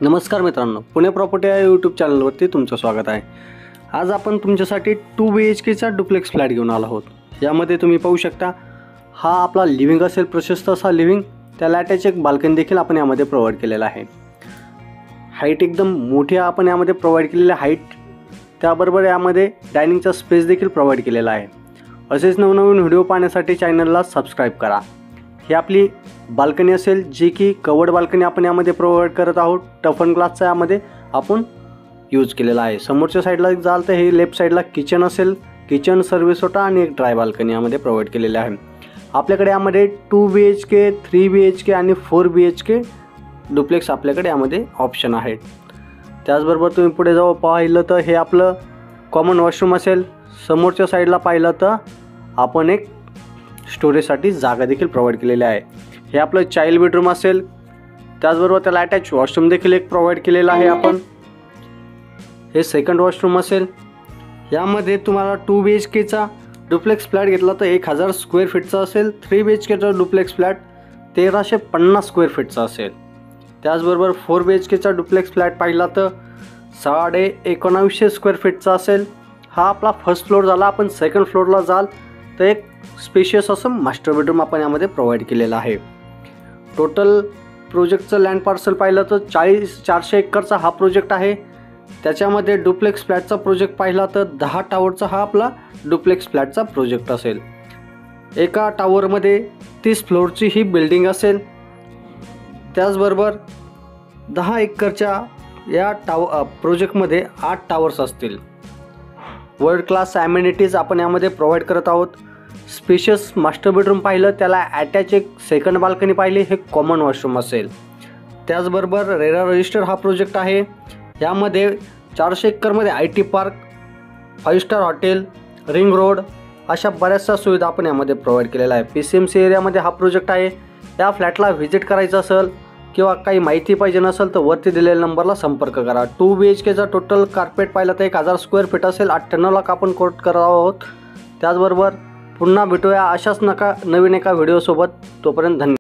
नमस्कार मित्रांनो, पुणे प्रॉपर्टी या यूट्यूब चॅनलवरती तुमचं स्वागत आहे। आज आपण तुमच्यासाठी 2 BHKचा डुप्लेक्स फ्लॅट घेऊन आलो आहोत। यामध्ये तुम्ही पाहू शकता, हा आपला लिव्हिंग असेल, प्रशस्त असा लिव्हिंग, त्याला अटॅच एक बाल्कनी देखील आपण यामध्ये प्रोव्हाइड केलेला आहे। हाईट एकदम मोठी आपण यामध्ये प्रोव्हाइड केलेली हाईट, त्याबरोबर यामध्ये डायनिंगचा स्पेस देखील प्रोव्हाइड केलेला आहे। असेच नवनवीन व्हिडिओ पाहण्यासाठी चॅनलला सबस्क्राइब करा। ही आपली बाल्कनी असेल, जी की कवर्ड बाल्कनी आपण यामध्ये प्रोव्हाइड करत आहोत। टफन ग्लासचा यामध्ये आपण यूज केलेला आहे। समोरच्या साईडला जाल तर हे लेफ्ट साईडला किचन असेल, किचन सर्व्हिस ओटा आणि एक ड्राय बाल्कनी यामध्ये प्रोव्हाइड केलेले आहे। आपल्याकडे यामध्ये 2 BHK, 3 BHK आणि 4 BHK डुप्लेक्स आपल्याकडे यामध्ये ऑप्शन आहेत। त्याचबरोबर तुम्ही पुढे जाऊ पाहिलं तर हे आपलं कॉमन वॉशरूम असेल। समोरच्या साईडला पाहिलं तर आपण एक स्टोरेजसाठी जागा देखील प्रोव्हाइड केलेली आहे। हे आपलं चाइल्ड बेडरूम असेल, त्याचबरोबर त्याला अटॅच वॉशरूम देखील एक प्रोव्हाइड केलेला आहे आपण। हे सेकंड वॉशरूम असेल। यामध्ये तुम्हाला 2 BHKचा डुप्लेक्स फ्लॅट घेतला तर 1000 स्क्वेअर फीटचा असेल। 3 BHKचा डुप्लेक्स फ्लॅट 1350 स्क्वेअर फीटचा असेल। त्याचबरोबर 4 BHKचा डुप्लेक्स फ्लॅट पाहिला तर 1950 स्क्वेअर फीटचा असेल। हा आपला फर्स्ट फ्लोअर झाला। आपण सेकंड फ्लोअरला जाल तर एक स्पेशियस असं मास्टर बेडरूम आपण यामध्ये प्रोव्हाइड केलेला आहे। टोटल प्रोजेक्टचं लँड पार्सल पाहिलं तर 400 एकरचा हा प्रोजेक्ट आहे। त्याच्यामध्ये डुप्लेक्स फ्लॅटचा प्रोजेक्ट पाहिला तर 10 टावरचा हा आपला डुप्लेक्स फ्लॅटचा प्रोजेक्ट असेल। एका टावरमध्ये 30 फ्लोअरची ही बिल्डिंग असेल। त्याचबरोबर 10 एकरच्या या प्रोजेक्टमध्ये 8 टावर्स असतील। वर्ल्ड क्लास ॲमेनिटीज आपण यामध्ये प्रोव्हाइड करत आहोत। स्पेशियस मास्टर बेडरूम पाहिलं, त्याला अटॅच एक सेकंड बाल्कनी पाहिली, हे कॉमन वॉशरूम असेल। त्याचबरोबर रेरा रजिस्टर हा प्रोजेक्ट आहे। यामध्ये 400 एकरमध्ये IT park, 5 star hotel, ring road अशा बऱ्याचशा सुविधा आपण यामध्ये प्रोव्हाइड केलेल्या आहे। PCMC एरियामध्ये हा प्रोजेक्ट आहे। या फ्लॅटला व्हिजिट करायचं असेल किंवा काही माहिती पाहिजे नसेल तर वरती दिलेल्या नंबरला संपर्क करा। 2 BHKचा टोटल कार्पेट पाहिलं तर 1000 स्क्वेअर फीट असेल। 98 लाख आपण कोट करत आहोत। त्याचबरोबर पुन्हा भेटूया अशाच नवीन एका व्हिडिओसोबत। तोपर्यंत धन्यवाद।